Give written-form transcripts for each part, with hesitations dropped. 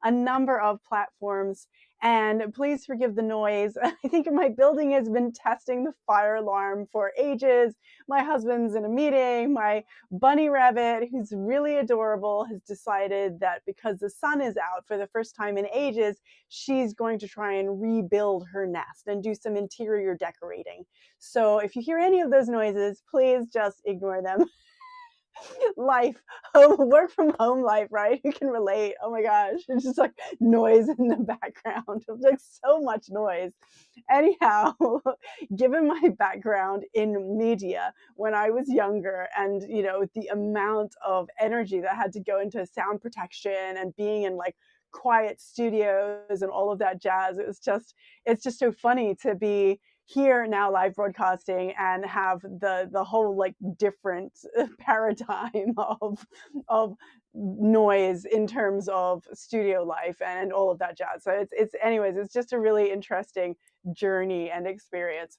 a number of platforms. And please forgive the noise. I think my building has been testing the fire alarm for ages. My husband's in a meeting. My bunny rabbit, who's really adorable, has decided that because the sun is out for the first time in ages, she's going to try and rebuild her nest and do some interior decorating. So if you hear any of those noises, please just ignore them. Life, home, work from home life, right? You can relate. Oh my gosh, it's just like noise in the background. It's like so much noise. Anyhow, given my background in media when I was younger, and the amount of energy that had to go into sound protection and being in like quiet studios and all of that jazz, it's just so funny to be here now live broadcasting and have the whole like different paradigm of noise in terms of studio life and all of that jazz. So it's just a really interesting journey and experience.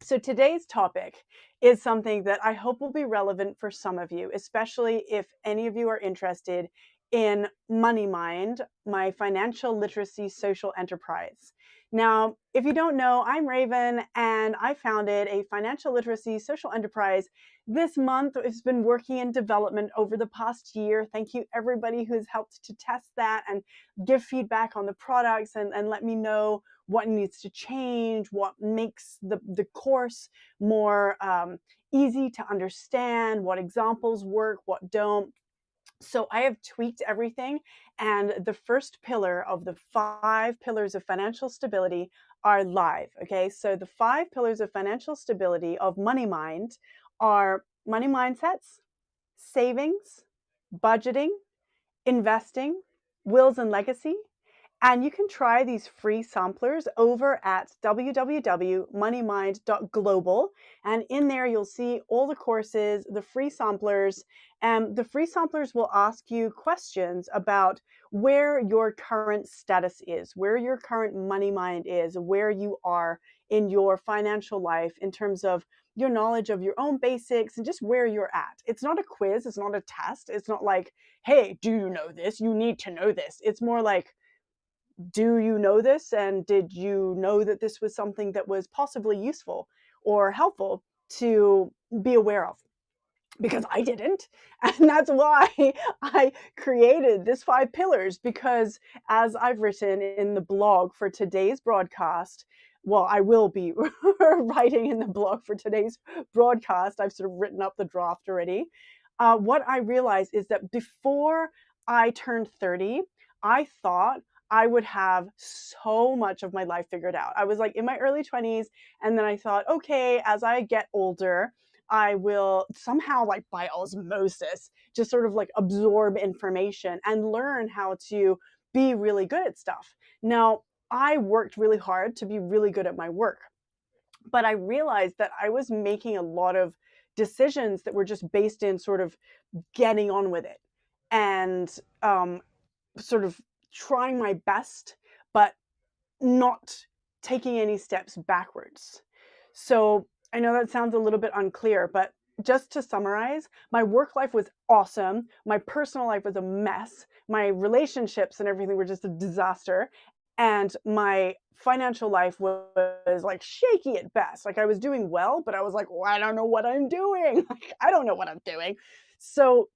So today's topic is something that I hope will be relevant for some of you, especially if any of you are interested in Money Mind, my financial literacy social enterprise. Now, if you don't know, I'm Raven, and I founded a financial literacy social enterprise this month. It's been working in development over the past year. Thank you, everybody who's helped to test that and give feedback on the products and let me know what needs to change, what makes the course more easy to understand, what examples work, what don't. So I have tweaked everything, and the first pillar of the 5 pillars of financial stability are live. Okay, so the 5 pillars of financial stability of Money Mind are money mindsets, savings, budgeting, investing, wills and legacy. And you can try these free samplers over at www.moneymind.global. And in there, you'll see all the courses, the free samplers, and the free samplers will ask you questions about where your current status is, where your current money mind is, where you are in your financial life in terms of your knowledge of your own basics and just where you're at. It's not a quiz. It's not a test. It's not like, hey, do you know this? You need to know this. It's more like, do you know this? And did you know that this was something that was possibly useful or helpful to be aware of? Because I didn't. And that's why I created this 5 pillars, because as I've written in the blog for today's broadcast, well, I will be writing in the blog for today's broadcast. I've sort of written up the draft already. What I realized is that before I turned 30, I thought I would have so much of my life figured out. I was like in my early 20s, and then I thought, okay, as I get older, I will somehow, like by osmosis, just sort of like absorb information and learn how to be really good at stuff. Now, I worked really hard to be really good at my work, but I realized that I was making a lot of decisions that were just based in sort of getting on with it and sort of trying my best, but not taking any steps backwards. So I know that sounds a little bit unclear, but just to summarize, my work life was awesome. My personal life was a mess. My relationships and everything were just a disaster. And my financial life was like shaky at best. Like I was doing well, but I was like, well, I don't know what I'm doing. Like, I don't know what I'm doing. So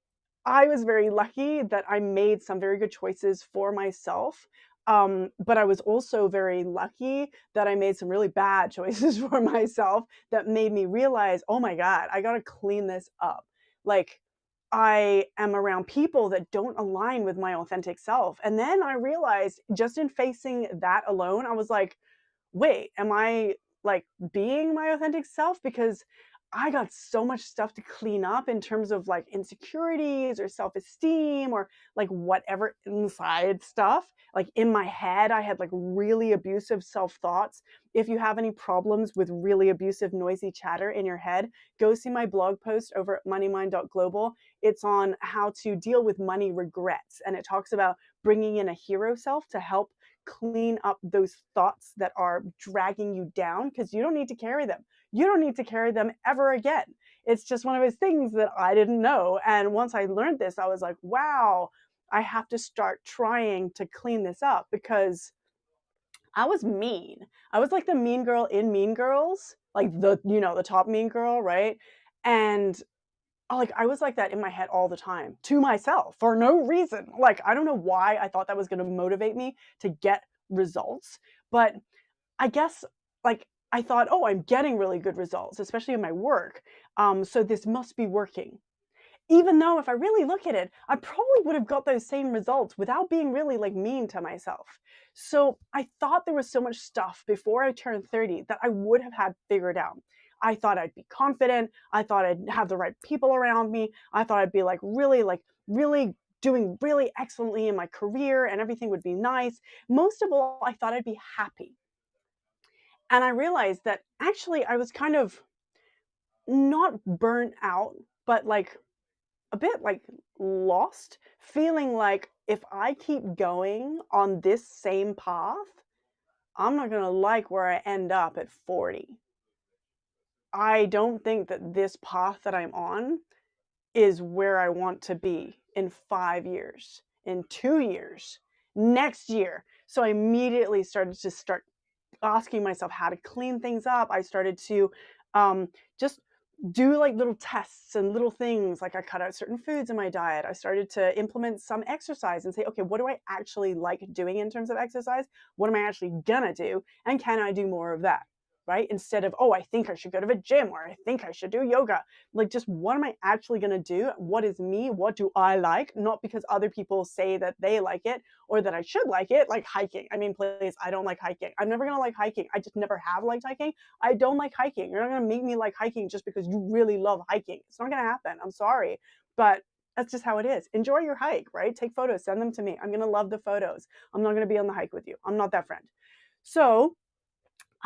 I was very lucky that I made some very good choices for myself. But I was also very lucky that I made some really bad choices for myself that made me realize, oh my God, I got to clean this up. Like I am around people that don't align with my authentic self. And then I realized just in facing that alone, I was like, wait, am I like being my authentic self? Because I got so much stuff to clean up in terms of like insecurities or self-esteem or like whatever inside stuff. Like in my head, I had like really abusive self-thoughts. If you have any problems with really abusive, noisy chatter in your head, go see my blog post over at moneymind.global. It's on how to deal with money regrets. And it talks about bringing in a hero self to help clean up those thoughts that are dragging you down, because you don't need to carry them. You don't need to carry them ever again. It's just one of those things that I didn't know. And once I learned this, I was like, wow, I have to start trying to clean this up because I was mean. I was like the mean girl in Mean Girls, like the top mean girl, right? And like I was like that in my head all the time to myself for no reason. Like I don't know why I thought that was going to motivate me to get results, but I guess like I thought, oh, I'm getting really good results, especially in my work. So this must be working. Even though if I really look at it, I probably would have got those same results without being really like mean to myself. So I thought there was so much stuff before I turned 30 that I would have had figured out. I thought I'd be confident. I thought I'd have the right people around me. I thought I'd be like really doing really excellently in my career and everything would be nice. Most of all, I thought I'd be happy. And I realized that actually I was kind of not burnt out, but like a bit like lost, feeling like if I keep going on this same path, I'm not going to like where I end up at 40. I don't think that this path that I'm on is where I want to be in 5 years, in 2 years, next year. So I immediately started to start asking myself how to clean things up. I started to just do like little tests and little things. Like I cut out certain foods in my diet. I started to implement some exercise and say, okay, what do I actually like doing in terms of exercise? What am I actually gonna do? And can I do more of that? Right? Instead of, oh, I think I should go to the gym or I think I should do yoga. Like, just what am I actually going to do? What is me? What do I like? Not because other people say that they like it or that I should like it, like hiking. I mean, please, I don't like hiking. I'm never going to like hiking. I just never have liked hiking. I don't like hiking. You're not going to make me like hiking just because you really love hiking. It's not going to happen. I'm sorry. But that's just how it is. Enjoy your hike, right? Take photos, send them to me. I'm going to love the photos. I'm not going to be on the hike with you. I'm not that friend. So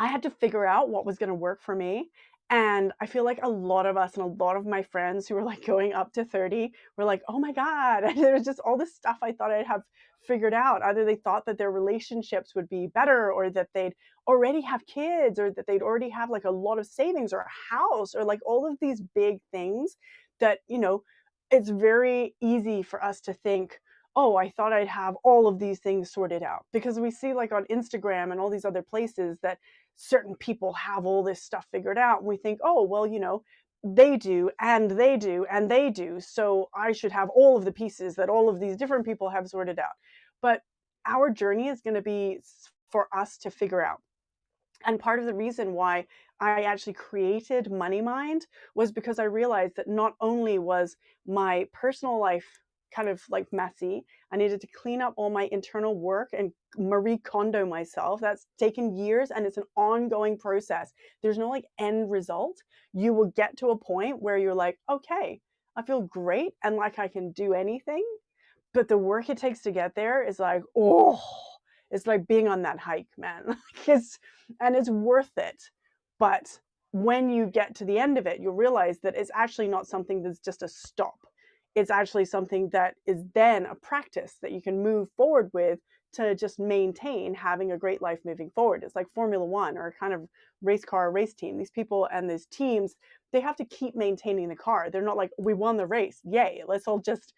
I had to figure out what was going to work for me. And I feel like a lot of us and a lot of my friends who were like going up to 30 were like, oh my God, there was just all this stuff I thought I'd have figured out. Either they thought that their relationships would be better or that they'd already have kids or that they'd already have like a lot of savings or a house or like all of these big things that, it's very easy for us to think, oh, I thought I'd have all of these things sorted out because we see like on Instagram and all these other places that certain people have all this stuff figured out. And we think, oh, well, they do, and they do, and they do. So I should have all of the pieces that all of these different people have sorted out. But our journey is going to be for us to figure out. And part of the reason why I actually created Money Mind was because I realized that not only was my personal life kind of like messy, I needed to clean up all my internal work and Marie Kondo myself. That's taken years and it's an ongoing process. There's no like end result. You will get to a point where you're like, okay, I feel great and like I can do anything. But the work it takes to get there is like, oh, it's like being on that hike, man. It's worth it. But when you get to the end of it, you'll realize that it's actually not something that's just a stop. It's actually something that is then a practice that you can move forward with to just maintain having a great life moving forward. It's like Formula One or a kind of race team. These people and these teams, they have to keep maintaining the car. They're not like, we won the race, yay, let's all just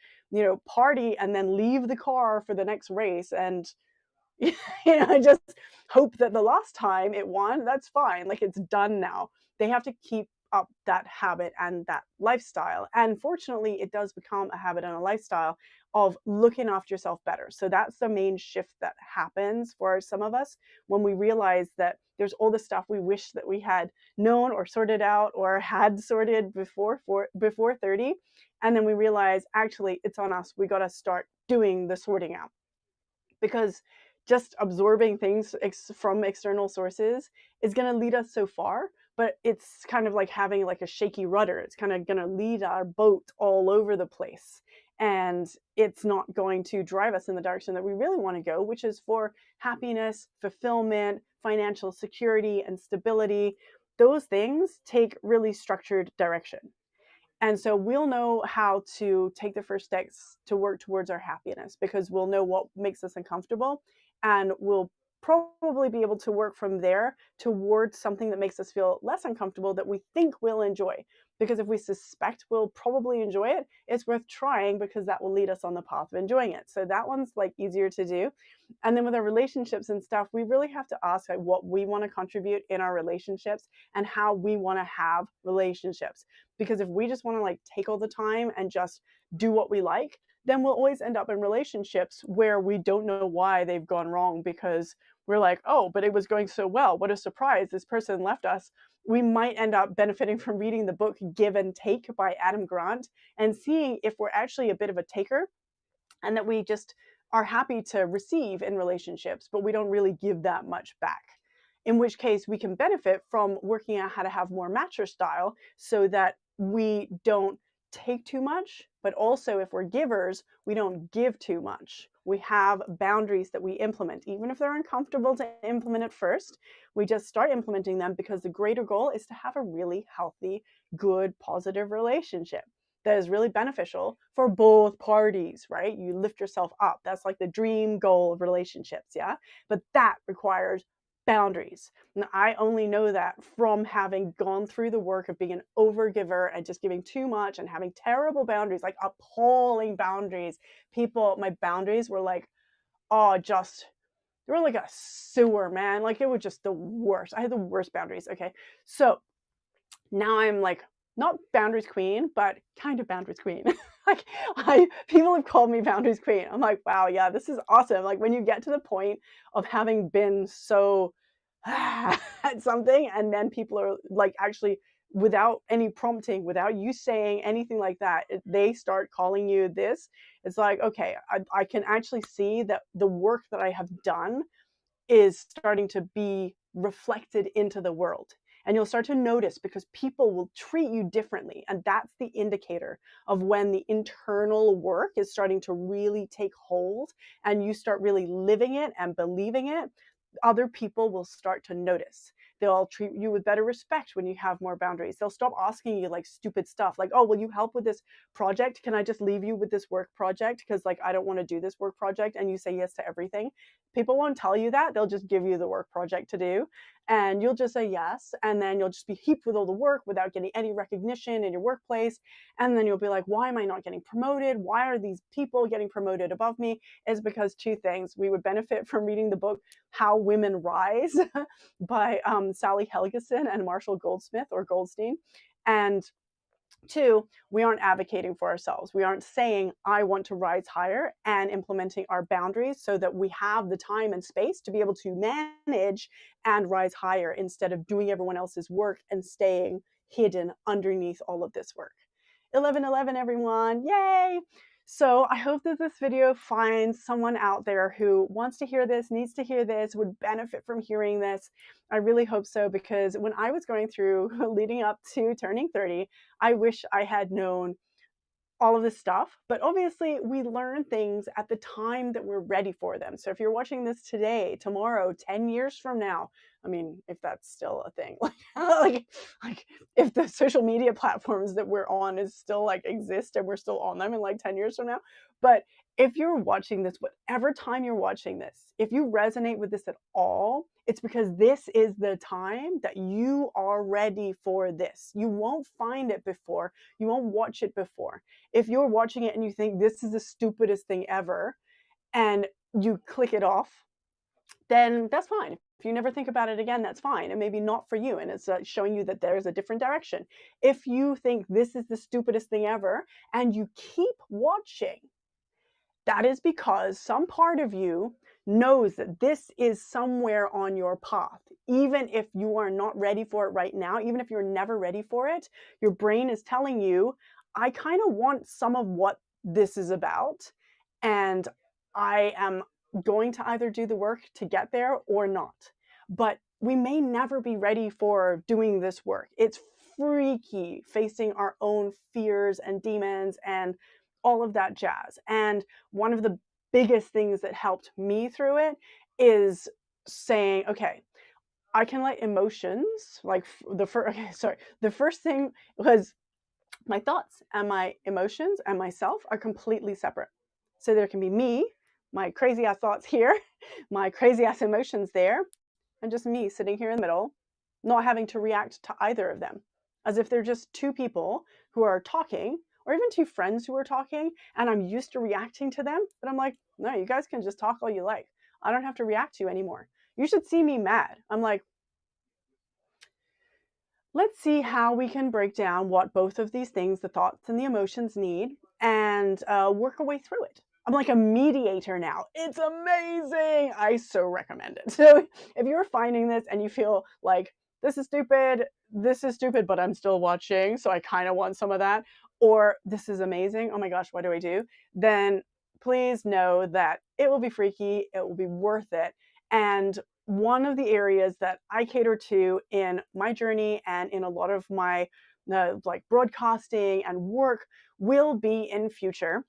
party and then leave the car for the next race and just hope that the last time it won, that's fine. Like it's done now. They have to keep up that habit and that lifestyle. And fortunately, it does become a habit and a lifestyle of looking after yourself better. So that's the main shift that happens for some of us when we realize that there's all the stuff we wish that we had known or sorted out or had sorted before 30. And then we realize actually it's on us. We got to start doing the sorting out because just absorbing things from external sources is going to lead us so far, but it's kind of like having like a shaky rudder. It's kind of going to lead our boat all over the place, and it's not going to drive us in the direction that we really want to go, which is for happiness, fulfillment, financial security, and stability. Those things take really structured direction. And so we'll know how to take the first steps to work towards our happiness because we'll know what makes us uncomfortable, and we'll probably be able to work from there towards something that makes us feel less uncomfortable that we think we'll enjoy. because if we suspect we'll probably enjoy it, it's worth trying because that will lead us on the path of enjoying it. So that one's like easier to do. And then with our relationships and stuff, we really have to ask like what we want to contribute in our relationships and how we want to have relationships. Because if we just want to like take all the time and just do what we like, then we'll always end up in relationships where we don't know why they've gone wrong because we're like, oh, but it was going so well. What a surprise. This person left us. We might end up benefiting from reading the book Give and Take by Adam Grant and seeing if we're actually a bit of a taker and that we just are happy to receive in relationships, but we don't really give that much back. In which case we can benefit from working out how to have more mature style so that we don't take too much, but also if we're givers, we don't give too much. We have boundaries that we implement, even if they're uncomfortable to implement at first. We just start implementing them because the greater goal is to have a really healthy, good, positive relationship that is really beneficial for both parties, right? You lift yourself up. That's like the dream goal of relationships, yeah? But that requires boundaries. And I only know that from having gone through the work of being an overgiver and just giving too much and having terrible boundaries, like appalling boundaries. People, my boundaries were like, oh, just, they were like a sewer, man. Like it was just the worst. I had the worst boundaries. Okay. So now I'm like, not boundaries queen, but kind of boundaries queen. Like people have called me boundaries queen. I'm like, wow, yeah, this is awesome. Like when you get to the point of having been so at something and then people are like actually without any prompting, without you saying anything like that, they start calling you this. It's like, okay, I can actually see that the work that I have done is starting to be reflected into the world. And you'll start to notice because people will treat you differently. And that's the indicator of when the internal work is starting to really take hold and you start really living it and believing it. Other people will start to notice. They'll treat you with better respect when you have more boundaries. They'll stop asking you like stupid stuff like, oh, will you help with this project? Can I just leave you with this work project? Because like, I don't want to do this work project. And you say yes to everything. People won't tell you that. They'll just give you the work project to do. And you'll just say yes. And then you'll just be heaped with all the work without getting any recognition in your workplace. And then you'll be like, why am I not getting promoted? Why are these people getting promoted above me? It's because two things. We would benefit from reading the book How Women Rise by Sally Helgeson and Marshall Goldsmith or Goldstein. And two, we aren't advocating for ourselves. We aren't saying, I want to rise higher and implementing our boundaries so that we have the time and space to be able to manage and rise higher instead of doing everyone else's work and staying hidden underneath all of this work. 11/11, everyone. Yay! So I hope that this video finds someone out there who wants to hear this, needs to hear this, would benefit from hearing this. I really hope so, because when I was going through leading up to turning 30, I wish I had known all of this stuff, but obviously we learn things at the time that we're ready for them. So if you're watching this today, tomorrow, 10 years from now, I mean, if that's still a thing, like if the social media platforms that we're on is still like exist and we're still on them in like 10 years from now. But if you're watching this, whatever time you're watching this, if you resonate with this at all, it's because this is the time that you are ready for this. You won't find it before. You won't watch it before. If you're watching it and you think this is the stupidest thing ever and you click it off, then that's fine. If you never think about it again, that's fine. And maybe not for you. And it's showing you that there's a different direction. If you think this is the stupidest thing ever and you keep watching, that is because some part of you knows that this is somewhere on your path. Even if you are not ready for it right now, even if you're never ready for it, your brain is telling you, I kind of want some of what this is about. And I am going to either do the work to get there or not. But we may never be ready for doing this work. It's freaky facing our own fears and demons and all of that jazz. And one of the biggest things that helped me through it is saying, okay, I can let emotions, like the first thing was my thoughts and my emotions and myself are completely separate. So there can be me, my crazy ass thoughts here, my crazy ass emotions there, and just me sitting here in the middle, not having to react to either of them. as if they're just two people who are talking, or even two friends who are talking, and I'm used to reacting to them. But I'm like, no, you guys can just talk all you like. I don't have to react to you anymore. You should see me mad. I'm like, let's see how we can break down what both of these things, the thoughts and the emotions, need, and work our way through it. I'm like a mediator now. It's amazing. I so recommend it. So if you're finding this and you feel like this is stupid, but I'm still watching, so I kind of want some of that, or this is amazing, oh my gosh, what do I do? Then please know that it will be freaky, it will be worth it. And one of the areas that I cater to in my journey and in a lot of my like broadcasting and work will be in future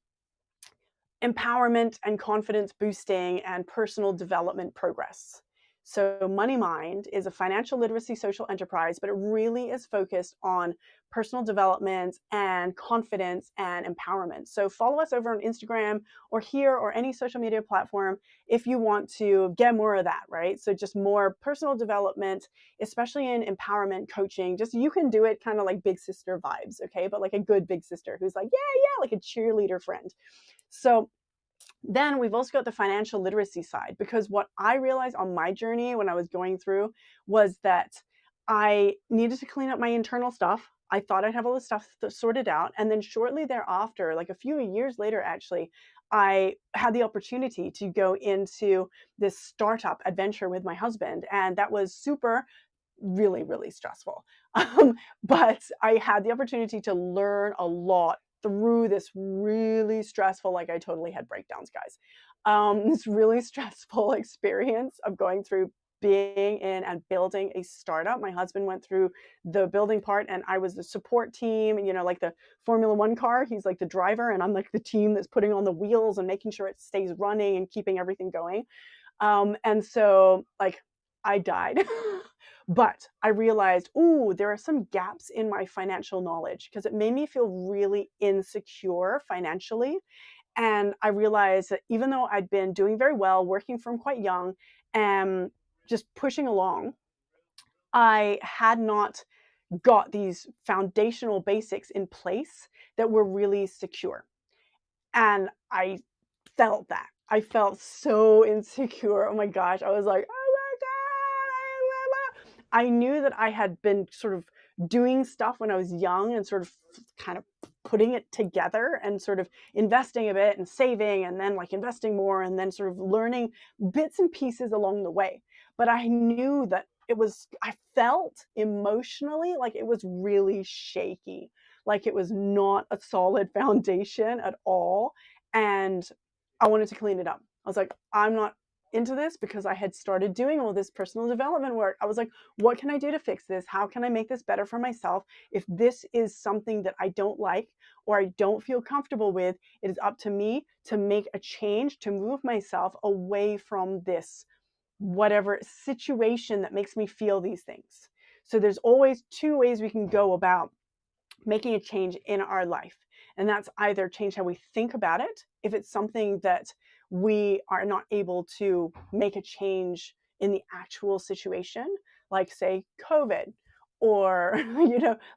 empowerment and confidence boosting and personal development progress. So, Money Mind is a financial literacy social enterprise, but it really is focused on personal development and confidence and empowerment. So, follow us over on Instagram or here or any social media platform if you want to get more of that, right? So, just more personal development, especially in empowerment coaching. Just you can do it kind of like big sister vibes, okay? But like a good big sister who's like, yeah, like a cheerleader friend. So, then we've also got the financial literacy side, because what I realized on my journey when I was going through was that I needed to clean up my internal stuff. I thought I'd have all this stuff sorted out. And then shortly thereafter, like a few years later, actually, I had the opportunity to go into this startup adventure with my husband. And that was super, really, really stressful. But I had the opportunity to learn a lot through this really stressful, like I totally had breakdowns, guys. This really stressful experience of going through being in and building a startup. My husband went through the building part and I was the support team, you know, like the Formula One car. He's like the driver and I'm like the team that's putting on the wheels and making sure it stays running and keeping everything going. And so like I died. But I realized, ooh, there are some gaps in my financial knowledge because it made me feel really insecure financially. And I realized that even though I'd been doing very well, working from quite young and just pushing along, I had not got these foundational basics in place that were really secure. And I felt that. I felt so insecure. Oh my gosh. I was like, oh my God. I knew that I had been sort of doing stuff when I was young and sort of kind of putting it together and sort of investing a bit and saving and then like investing more and then sort of learning bits and pieces along the way. But I knew that I felt emotionally like it was really shaky, like it was not a solid foundation at all. And I wanted to clean it up. I was like, I'm not into this because I had started doing all this personal development work. I was like, what can I do to fix this? How can I make this better for myself? If this is something that I don't like or I don't feel comfortable with, it is up to me to make a change, to move myself away from this whatever situation that makes me feel these things. So there's always two ways we can go about making a change in our life. And that's either change how we think about it, if it's something that we are not able to make a change in the actual situation, like say COVID, or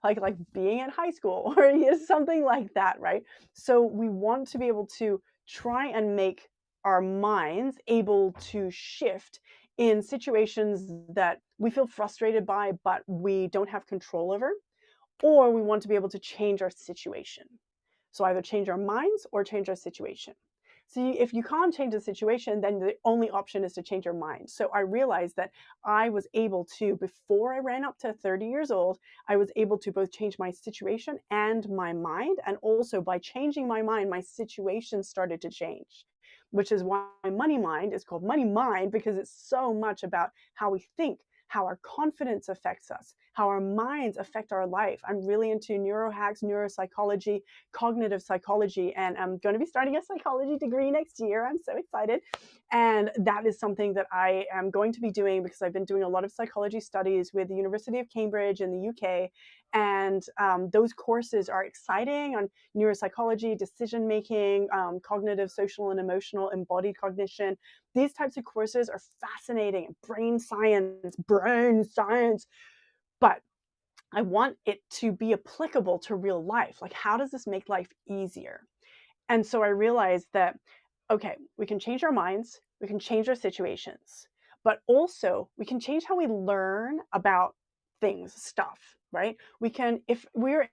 like being in high school, or something like that, right? So we want to be able to try and make our minds able to shift in situations that we feel frustrated by, but we don't have control over, or we want to be able to change our situation. So either change our minds or change our situation. So if you can't change the situation, then the only option is to change your mind. So I realized that I was able to, before I ran up to 30 years old, I was able to both change my situation and my mind. And also by changing my mind, my situation started to change, which is why Money Mind is called Money Mind, because it's so much about how we think, how our confidence affects us, how our minds affect our life. I'm really into neurohacks, neuropsychology, cognitive psychology, and I'm going to be starting a psychology degree next year. I'm so excited. And that is something that I am going to be doing because I've been doing a lot of psychology studies with the University of Cambridge in the UK. And those courses are exciting on neuropsychology, decision making, cognitive, social, and emotional, embodied cognition. These types of courses are fascinating. Brain science. But I want it to be applicable to real life. Like, how does this make life easier? And so I realized that, okay, we can change our minds, we can change our situations, but also we can change how we learn about things, stuff, right? We can, if we're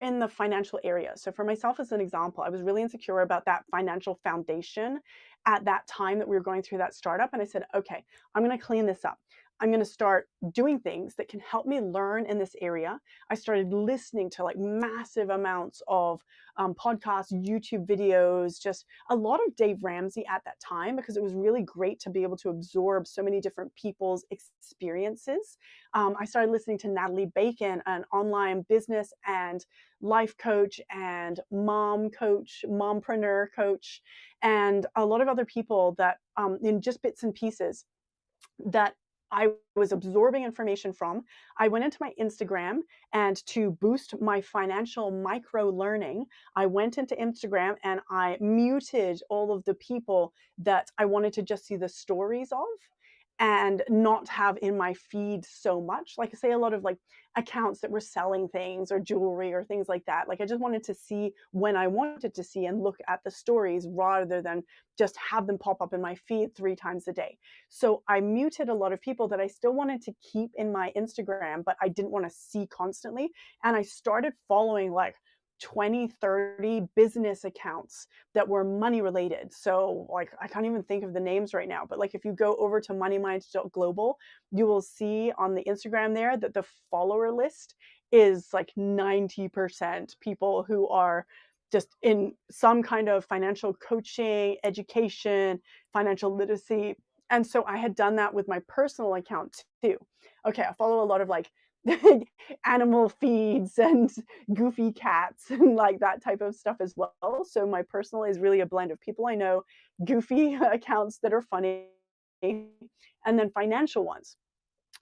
in the financial area. So for myself as an example, I was really insecure about that financial foundation at that time that we were going through that startup. And I said, okay, I'm going to clean this up. I'm going to start doing things that can help me learn in this area. I started listening to like massive amounts of podcasts, YouTube videos, just a lot of Dave Ramsey at that time, because it was really great to be able to absorb so many different people's experiences. I started listening to Natalie Bacon, an online business and life coach and mom coach, mompreneur coach, and a lot of other people that in just bits and pieces that I was absorbing information from. I went into my Instagram, and to boost my financial micro learning, I went into Instagram and I muted all of the people that I wanted to just see the stories of and not have in my feed so much. Like, say, a lot of like accounts that were selling things or jewelry or things like that. Like, I just wanted to see when I wanted to see and look at the stories rather than just have them pop up in my feed 3 times a day. So I muted a lot of people that I still wanted to keep in my Instagram, but I didn't want to see constantly. And I started following like 20, 30 business accounts that were money related. So like, I can't even think of the names right now, but like if you go over to moneymind.global, you will see on the Instagram there that the follower list is like 90% people who are just in some kind of financial coaching, education, financial literacy. And so I had done that with my personal account too. Okay, I follow a lot of like animal feeds and goofy cats and like that type of stuff as well. So my personal is really a blend of people I know, goofy accounts that are funny, and then financial ones.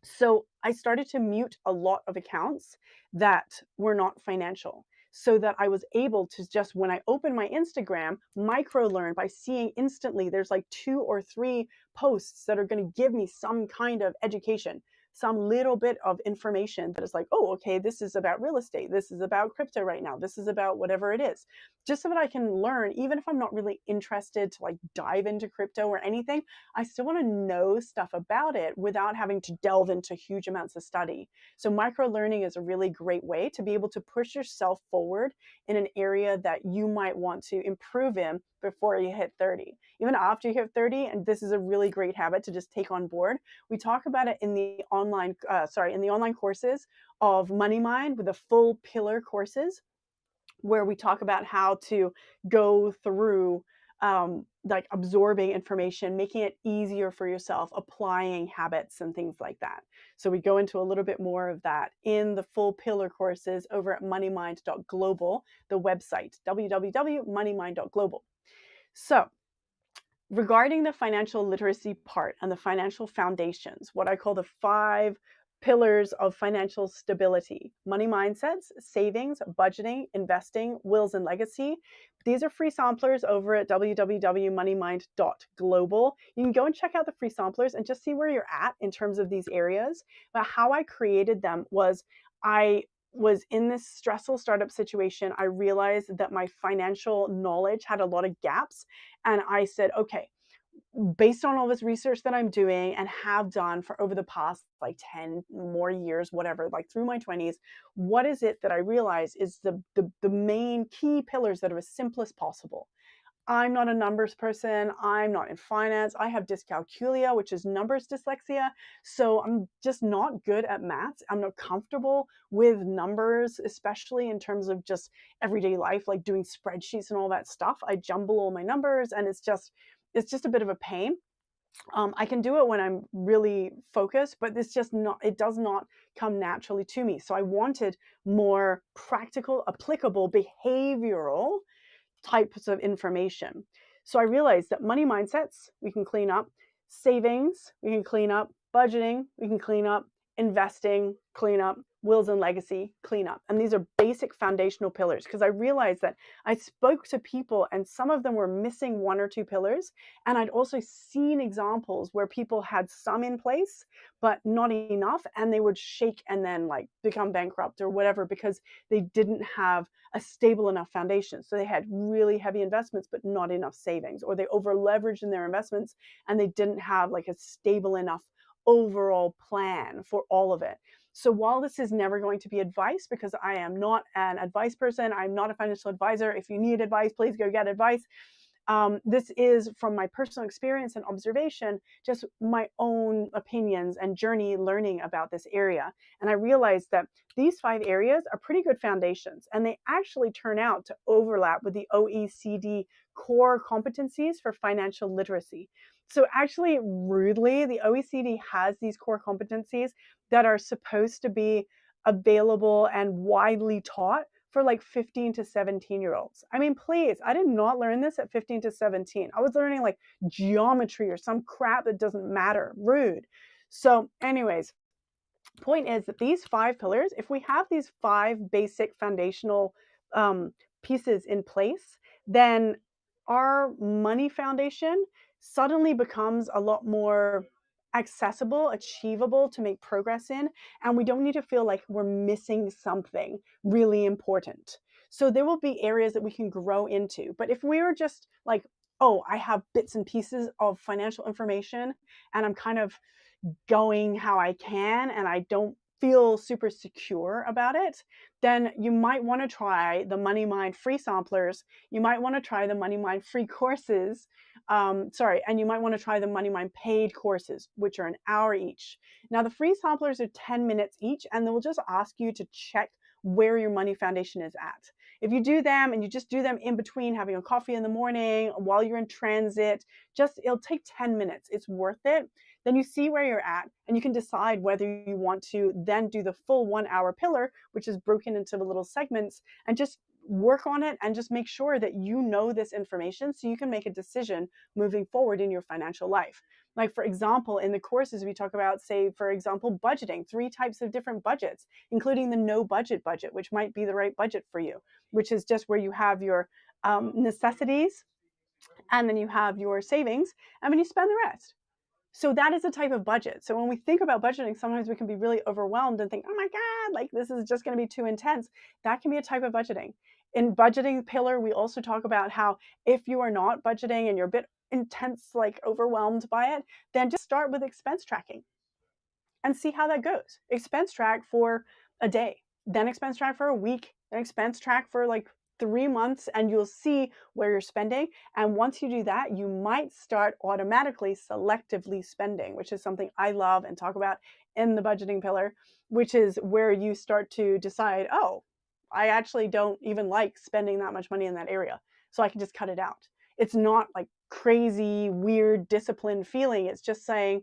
So I started to mute a lot of accounts that were not financial, so that I was able to just, when I open my Instagram, micro learn by seeing instantly there's like 2 or 3 posts that are going to give me some kind of education, some little bit of information that is like, oh, okay, this is about real estate. This is about crypto right now. This is about whatever it is. Just so that I can learn, even if I'm not really interested to like dive into crypto or anything, I still want to know stuff about it without having to delve into huge amounts of study. So micro learning is a really great way to be able to push yourself forward in an area that you might want to improve in before you hit 30. Even after you hit 30, and this is a really great habit to just take on board. We talk about it in the online courses of Money Mind, with the full pillar courses, where we talk about how to go through like absorbing information, making it easier for yourself, applying habits and things like that. So we go into a little bit more of that in the full pillar courses over at moneymind.global, the website, www.moneymind.global. So regarding the financial literacy part and the financial foundations, what I call the 5 pillars of financial stability: money mindsets, savings, budgeting, investing, wills, and legacy. These are free samplers over at www.moneymind.global. You can go and check out the free samplers and just see where you're at in terms of these areas. But how I created them was, I was in this stressful startup situation. I realized that my financial knowledge had a lot of gaps. And I said, okay, based on all this research that I'm doing and have done for over the past like 10 more years, whatever, like through my 20s, what is it that I realize is the main key pillars that are as simple as possible? I'm not a numbers person. I'm not in finance. I have dyscalculia, which is numbers dyslexia. So I'm just not good at maths. I'm not comfortable with numbers, especially in terms of just everyday life, like doing spreadsheets and all that stuff. I jumble all my numbers, and it's just a bit of a pain. I can do it when I'm really focused, but it does not come naturally to me. So I wanted more practical, applicable, behavioral types of information. So I realized that money mindsets, we can clean up; savings, we can clean up; budgeting, we can clean up; investing, clean up; wills and legacy, cleanup. And these are basic foundational pillars, because I realized that I spoke to people and some of them were missing one or two pillars. And I'd also seen examples where people had some in place, but not enough. And they would shake and then like become bankrupt or whatever, because they didn't have a stable enough foundation. So they had really heavy investments, but not enough savings, or they over leveraged in their investments and they didn't have like a stable enough overall plan for all of it. So while this is never going to be advice, because I am not an advice person, I'm not a financial advisor. If you need advice, please go get advice. This is from my personal experience and observation, just my own opinions and journey learning about this area. And I realized that these 5 areas are pretty good foundations, and they actually turn out to overlap with the OECD core competencies for financial literacy. So actually, rudely, the OECD has these core competencies that are supposed to be available and widely taught for like 15 to 17-year-olds. I mean, please, I did not learn this at 15 to 17. I was learning like geometry or some crap that doesn't matter. Rude. So anyways, point is that these 5 pillars, if we have these 5 basic foundational pieces in place, then our money foundation suddenly becomes a lot more accessible, achievable to make progress in, and we don't need to feel like we're missing something really important. So there will be areas that we can grow into. But if we were just like, oh, I have bits and pieces of financial information and I'm kind of going how I can and I don't feel super secure about it, then you might want to try the Money Mind free samplers. You might want to try the Money Mind free courses. And you might want to try the Money Mind paid courses, which are an hour each. Now, the free samplers are 10 minutes each, and they will just ask you to check where your money foundation is at. If you do them and you just do them in between having a coffee in the morning, while you're in transit, it'll take 10 minutes. It's worth it. Then you see where you're at and you can decide whether you want to then do the full 1 hour pillar, which is broken into the little segments, and just work on it and just make sure that you know this information so you can make a decision moving forward in your financial life. Like, for example, in the courses we talk about, say, for example, budgeting, 3 types of different budgets, including the no budget budget, which might be the right budget for you, which is just where you have your necessities and then you have your savings and then you spend the rest. So that is a type of budget. So when we think about budgeting, sometimes we can be really overwhelmed and think, oh my God, like this is just going to be too intense. That can be a type of budgeting. In budgeting pillar, we also talk about how if you are not budgeting and you're a bit intense, like overwhelmed by it, then just start with expense tracking and see how that goes. Expense track for a day, then expense track for a week, then expense track for like 3 months, and you'll see where you're spending. And once you do that, you might start automatically selectively spending, which is something I love and talk about in the budgeting pillar, which is where you start to decide, oh, I actually don't even like spending that much money in that area, so I can just cut it out. It's not like crazy, weird discipline feeling. It's just saying,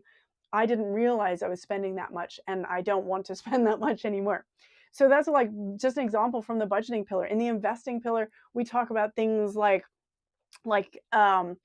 I didn't realize I was spending that much and I don't want to spend that much anymore. So that's like just an example from the budgeting pillar. In the investing pillar, we talk about things like compound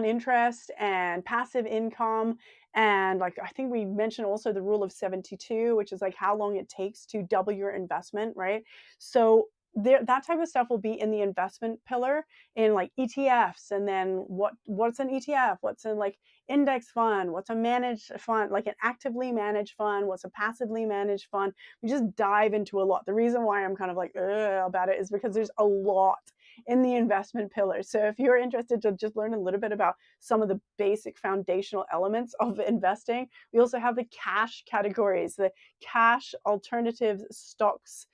interest and passive income. And like, I think we mentioned also the rule of 72, which is like how long it takes to double your investment, right? So that type of stuff will be in the investment pillar in like ETFs. And then what's an ETF? What's in like index fund? What's a managed fund, like an actively managed fund? What's a passively managed fund? We just dive into a lot. The reason why I'm kind of like about it is because there's a lot in the investment pillar. So if you're interested to just learn a little bit about some of the basic foundational elements of investing, we also have the cash categories, the cash alternatives stocks,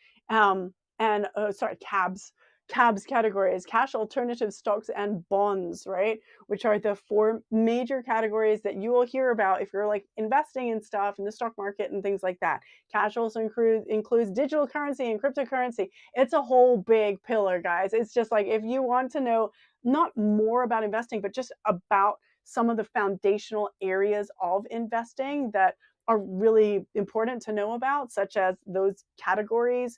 CABS categories, cash alternative stocks and bonds, right? Which are the 4 major categories that you will hear about if you're like investing in stuff in the stock market and things like that. Cash also includes digital currency and cryptocurrency. It's a whole big pillar, guys. It's just like, if you want to know not more about investing, but just about some of the foundational areas of investing that are really important to know about, such as those categories,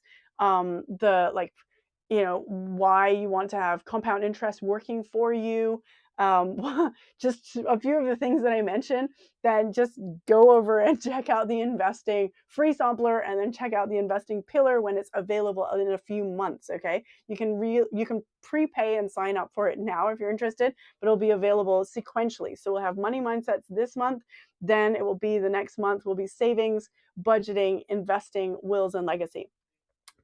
why you want to have compound interest working for you, just a few of the things that I mentioned, then just go over and check out the investing free sampler, and then check out the investing pillar when it's available in a few months. Okay, you can prepay and sign up for it now if you're interested, but it'll be available sequentially. So we'll have money mindsets this month, then it will be the next month will be savings, budgeting, investing, wills, and legacy.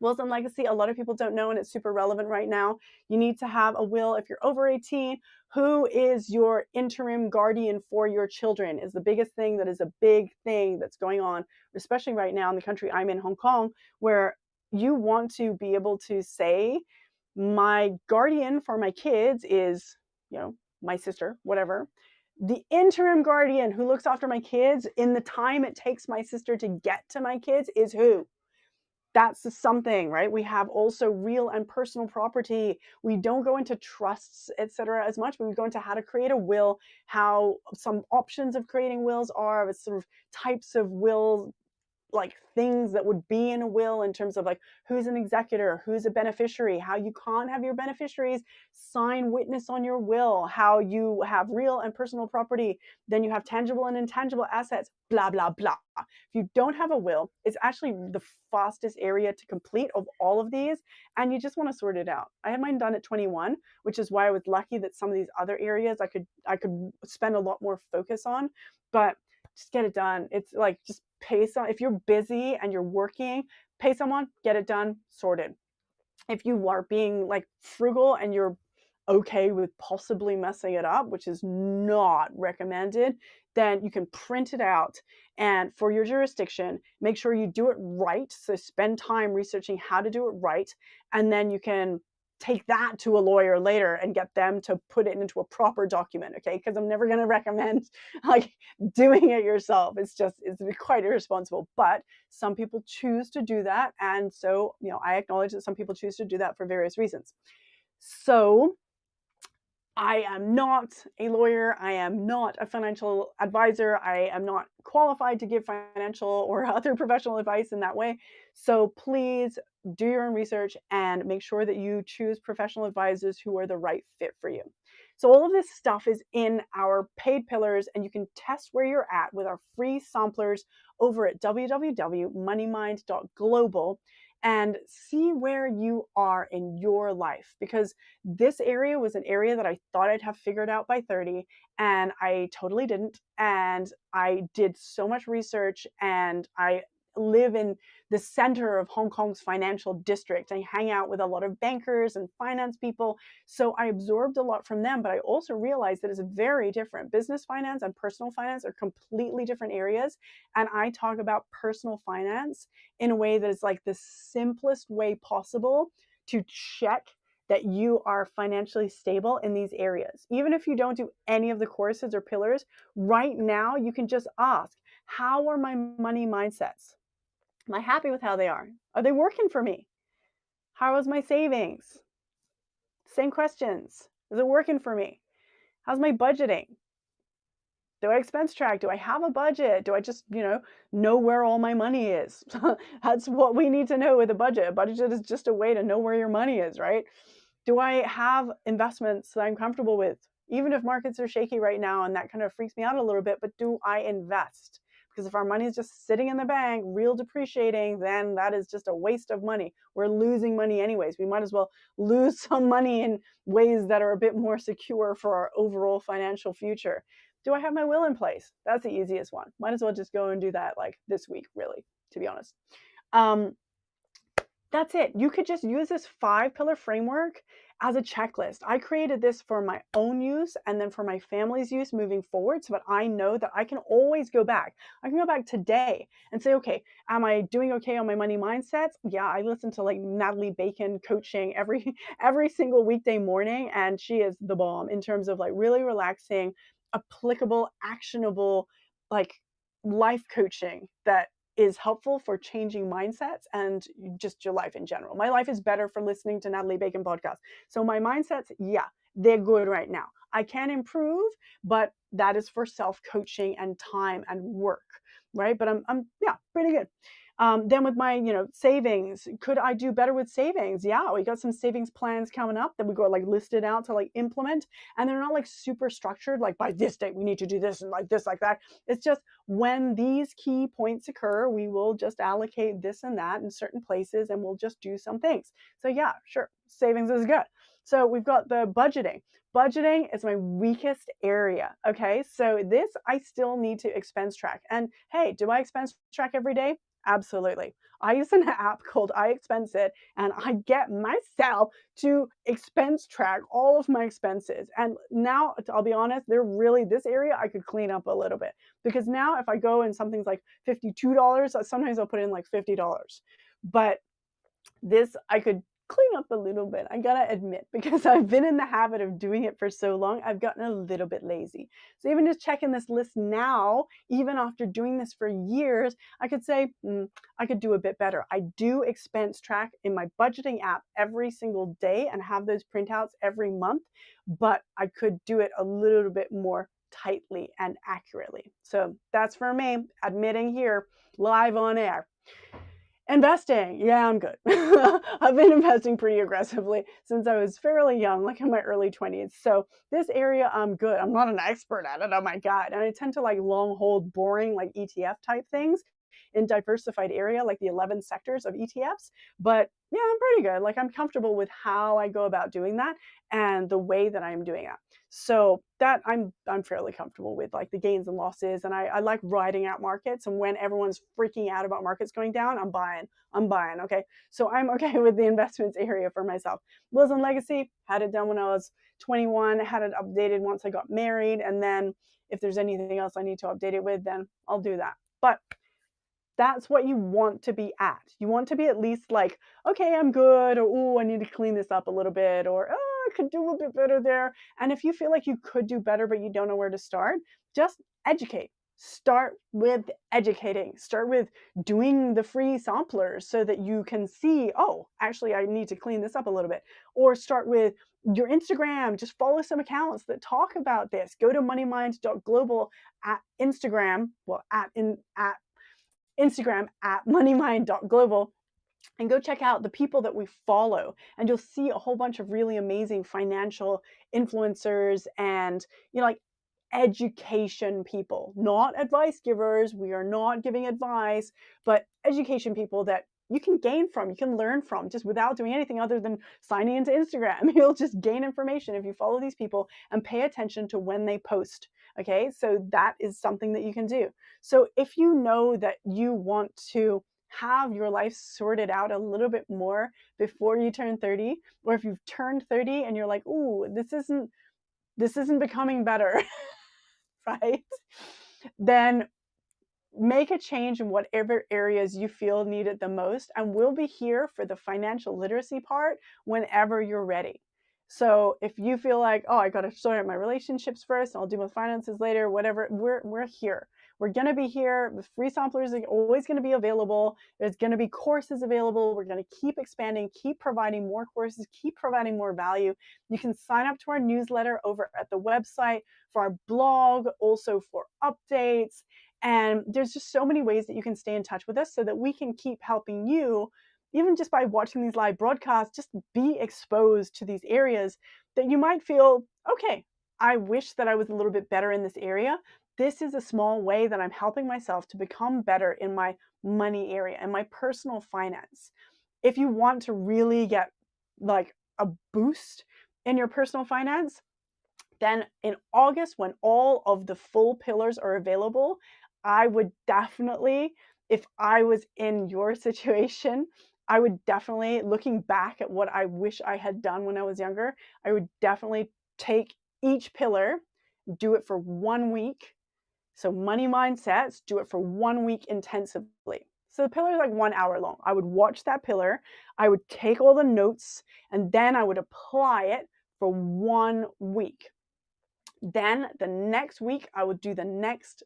Wills and legacy, a lot of people don't know, and it's super relevant right now. You need to have a will if you're over 18. Who is your interim guardian for your children is the biggest thing. That is a big thing that's going on, especially right now in the country I'm in, Hong Kong, where you want to be able to say, my guardian for my kids is, my sister, whatever. The interim guardian who looks after my kids in the time it takes my sister to get to my kids is who? That's something, right? We have also real and personal property. We don't go into trusts, etc., as much, but we go into how to create a will, how some options of creating wills are, with sort of types of wills, like things that would be in a will in terms of like who's an executor, who's a beneficiary, how you can't have your beneficiaries sign witness on your will, how you have real and personal property, then you have tangible and intangible assets, blah, blah, blah. If you don't have a will, it's actually the fastest area to complete of all of these, and you just want to sort it out. I had mine done at 21, which is why I was lucky that some of these other areas I could spend a lot more focus on, but just get it done. It's like, just pay some. If you're busy and you're working, pay someone, get it done, sorted. If you are being like frugal and you're okay with possibly messing it up, which is not recommended, then you can print it out, and for your jurisdiction, make sure you do it right. So spend time researching how to do it right, and then you can take that to a lawyer later and get them to put it into a proper document. Okay, because I'm never going to recommend like doing it yourself. It's quite irresponsible, but some people choose to do that, and so I acknowledge that some people choose to do that for various reasons. So I am not a lawyer. I am not a financial advisor. I am not qualified to give financial or other professional advice in that way. So please do your own research and make sure that you choose professional advisors who are the right fit for you. So all of this stuff is in our paid pillars, and you can test where you're at with our free samplers over at www.moneymind.global and see where you are in your life, because this area was an area that I thought I'd have figured out by 30, and I totally didn't. And I did so much research, and I live in the center of Hong Kong's financial district. I hang out with a lot of bankers and finance people, so I absorbed a lot from them, but I also realized that it's very different. Business finance and personal finance are completely different areas, and I talk about personal finance in a way that is like the simplest way possible to check that you are financially stable in these areas. Even if you don't do any of the courses or pillars, right now you can just ask, how are my money mindsets? Am I happy with how they are? Are they working for me? How is my savings? Same questions. Is it working for me? How's my budgeting? Do I expense track? Do I have a budget? Do I just, know where all my money is? That's what we need to know with a budget. A budget is just a way to know where your money is, right? Do I have investments that I'm comfortable with? Even if markets are shaky right now, and that kind of freaks me out a little bit, but do I invest? Because if our money is just sitting in the bank, real depreciating, then that is just a waste of money. We're losing money anyways. We might as well lose some money in ways that are a bit more secure for our overall financial future. Do I have my will in place? That's the easiest one. Might as well just go and do that like this week, really, to be honest. That's it. You could just use this 5-pillar framework as a checklist. I created this for my own use and then for my family's use moving forward, so that I know that I can always go back. I can go back today and say, okay, am I doing okay on my money mindsets? Yeah, I listen to like Natalie Bacon coaching every single weekday morning, and she is the bomb in terms of like really relaxing, applicable, actionable, like life coaching that is helpful for changing mindsets and just your life in general. My life is better for listening to Natalie Bacon podcast. So my mindsets, yeah, they're good right now. I can improve, but that is for self-coaching and time and work, right? But I'm pretty good. Then with my, savings, could I do better with savings? Yeah, we got some savings plans coming up that we got like listed out to like implement, and they're not like super structured, like by this date we need to do this and like this, like that. It's just when these key points occur, we will just allocate this and that in certain places, and we'll just do some things. So yeah, sure, savings is good. So we've got the budgeting. Budgeting is my weakest area. Okay, so this I still need to expense track. And hey, do I expense track every day? Absolutely. I use an app called I Expense It, and I get myself to expense track all of my expenses. And now, I'll be honest, they're really, this area I could clean up a little bit, because now if I go in something's like $52, sometimes I'll put in like $50. But this I could clean up a little bit, I gotta admit, because I've been in the habit of doing it for so long, I've gotten a little bit lazy. So even just checking this list now, even after doing this for years, I could say, I could do a bit better. I do expense track in my budgeting app every single day and have those printouts every month, but I could do it a little bit more tightly and accurately. So that's for me, admitting here, live on air. Investing, yeah, I'm good. I've been investing pretty aggressively since I was fairly young, like in my early 20s. So this area, I'm good. I'm not an expert at it, oh my God. And I tend to like long hold, boring, like ETF type things in diversified area, like the 11 sectors of ETFs. But yeah, I'm pretty good. Like I'm comfortable with how I go about doing that and the way that I'm doing it. So that I'm fairly comfortable with, like the gains and losses. And I like riding out markets. And when everyone's freaking out about markets going down, I'm buying. Okay. So I'm okay with the investments area for myself. Wills and legacy, had it done when I was 21, had it updated once I got married. And then if there's anything else I need to update it with, then I'll do that. But that's what you want to be at. You want to be at least like, okay, I'm good, or oh, I need to clean this up a little bit, or oh, I could do a bit better there. And if you feel like you could do better, but you don't know where to start, just educate. Start with educating. Start with doing the free samplers so that you can see, oh, actually, I need to clean this up a little bit. Or start with your Instagram. Just follow some accounts that talk about this. Go to moneymind.global at Instagram, well, at Instagram at moneymind.global, and go check out the people that we follow, and you'll see a whole bunch of really amazing financial influencers and like education people, not advice givers. We are not giving advice, but education people that you can gain from, you can learn from, just without doing anything other than signing into Instagram. You'll just gain information if you follow these people and pay attention to when they post. Okay, so that is something that you can do. So if you know that you want to have your life sorted out a little bit more before you turn 30, or if you've turned 30 and you're like, ooh, this isn't becoming better, right? Then make a change in whatever areas you feel need it the most, and we'll be here for the financial literacy part whenever you're ready. So if you feel like, oh, I got to sort out my relationships first, and I'll do my finances later, whatever, we're here. We're going to be here. The free samplers are always going to be available. There's going to be courses available. We're going to keep expanding, keep providing more courses, keep providing more value. You can sign up to our newsletter over at the website, for our blog, also for updates. And there's just so many ways that you can stay in touch with us so that we can keep helping you, even just by watching these live broadcasts, just be exposed to these areas that you might feel, okay, I wish that I was a little bit better in this area. This is a small way that I'm helping myself to become better in my money area and my personal finance. If you want to really get like a boost in your personal finance, then in August, when all of the full pillars are available, I would definitely, if I was in your situation, I would definitely, looking back at what I wish I had done when I was younger, I would definitely take each pillar, do it for 1 week. So money mindsets, do it for 1 week intensively. So the pillar is like 1 hour long. I would watch that pillar, I would take all the notes, and then I would apply it for 1 week. Then the next week, I would do the next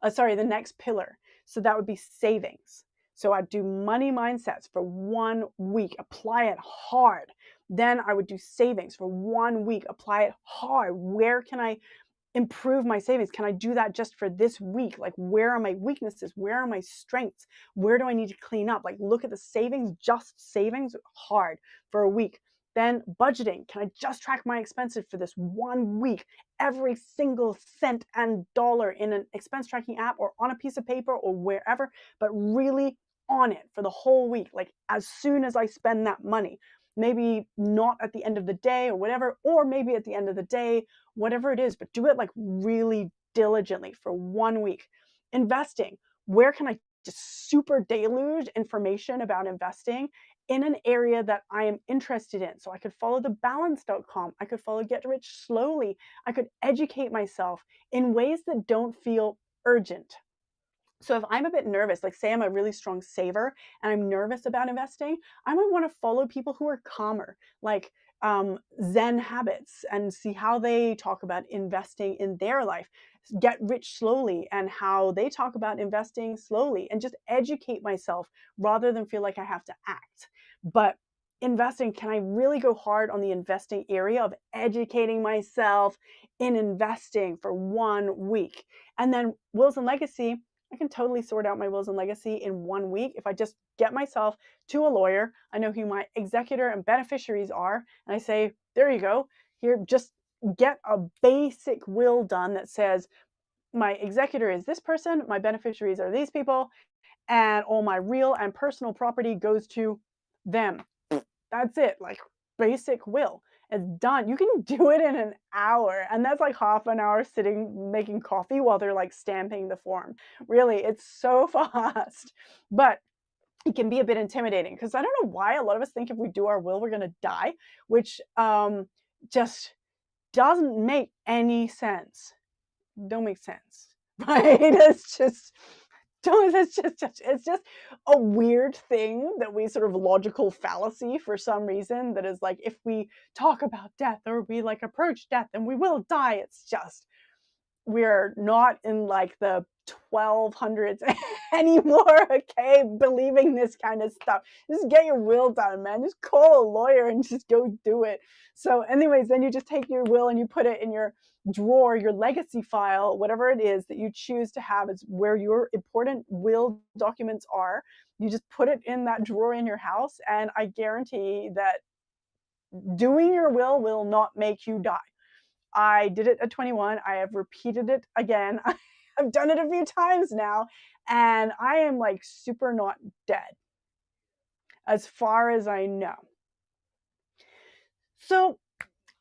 the next pillar. So that would be savings. So I'd do money mindsets for 1 week, apply it hard. Then I would do savings for 1 week, apply it hard. Where can I improve my savings? Can I do that just for this week? Like, where are my weaknesses? Where are my strengths? Where do I need to clean up? Like, look at the savings, just savings, hard for a week. Then budgeting. Can I just track my expenses for this 1 week? Every single cent and dollar in an expense tracking app or on a piece of paper or wherever, but really on it for the whole week. Like, as soon as I spend that money, maybe not at the end of the day or whatever, or maybe at the end of the day, whatever it is, but do it like really diligently for 1 week. Investing. Where can I just super deluge information about investing in an area that I am interested in? So I could follow thebalance.com. I could follow Get Rich Slowly. I could educate myself in ways that don't feel urgent. So if I'm a bit nervous, like say I'm a really strong saver and I'm nervous about investing, I might want to follow people who are calmer, like Zen Habits, and see how they talk about investing in their life. Get Rich Slowly and how they talk about investing slowly, and just educate myself rather than feel like I have to act. But investing, can I really go hard on the investing area of educating myself in investing for 1 week? And then wills and legacy, I can totally sort out my wills and legacy in 1 week if I just get myself to a lawyer. I know who my executor and beneficiaries are, and I say, there you go. Here, just get a basic will done that says my executor is this person, my beneficiaries are these people, and all my real and personal property goes to them. That's it. Like, basic will. It's done. You can do it in an hour, and that's like half an hour sitting making coffee while they're like stamping the form. Really, it's so fast. But it can be a bit intimidating because I don't know why a lot of us think if we do our will, we're going to die, which just doesn't make any sense. Don't make sense, right? It's just a weird thing that we sort of logical fallacy for some reason that is like, if we talk about death or we like approach death, then we will die. It's just, we're not in like the 1200s anymore, okay, believing this kind of stuff. Just get your will done, man. Just call a lawyer and just go do it. So anyways, then you just take your will and you put it in your drawer, your legacy file, whatever it is that you choose to have is where your important will documents are. You just put it in that drawer in your house, and I guarantee that doing your will not make you die. I did it at 21. I have repeated it again. I've done it a few times now, and I am like super not dead as far as I know. So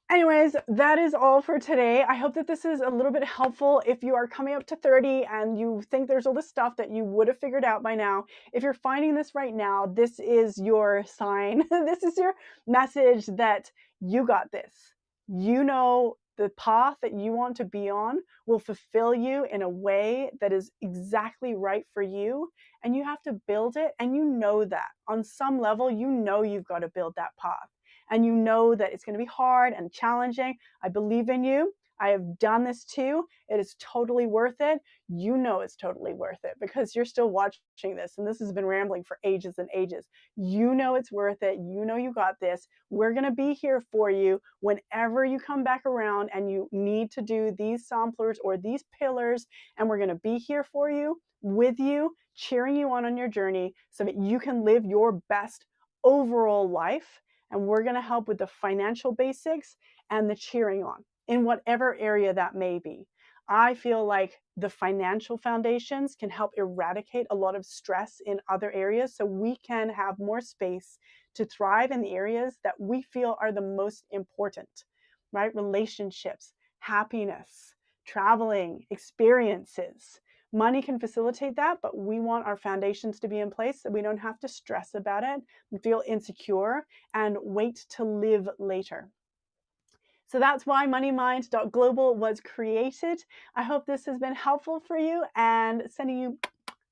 anyways, that is all for today. I hope that this is a little bit helpful if you are coming up to 30 and you think there's all this stuff that you would have figured out by now. If you're finding this right now, this is your sign. This is your message that you got this. You know, the path that you want to be on will fulfill you in a way that is exactly right for you, and you have to build it, and you know that. On some level, you know you've got to build that path, and you know that it's going to be hard and challenging. I believe in you. I have done this too. It is totally worth it. You know it's totally worth it because you're still watching this, and this has been rambling for ages and ages. You know it's worth it. You know you got this. We're going to be here for you whenever you come back around and you need to do these samplers or these pillars, and we're going to be here for you, with you, cheering you on your journey so that you can live your best overall life. And we're going to help with the financial basics and the cheering on in whatever area that may be. I feel like the financial foundations can help eradicate a lot of stress in other areas so we can have more space to thrive in the areas that we feel are the most important, right? Relationships, happiness, traveling, experiences. Money can facilitate that, but we want our foundations to be in place so we don't have to stress about it and feel insecure and wait to live later. So that's why moneymind.global was created. I hope this has been helpful for you, and sending you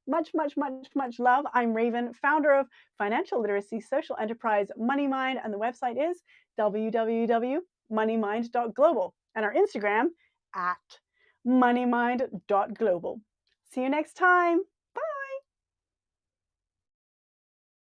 much, much, much, much love. I'm Raven, founder of financial literacy social enterprise MoneyMind, and the website is www.moneymind.global, and our Instagram @moneymind.global. See you next time.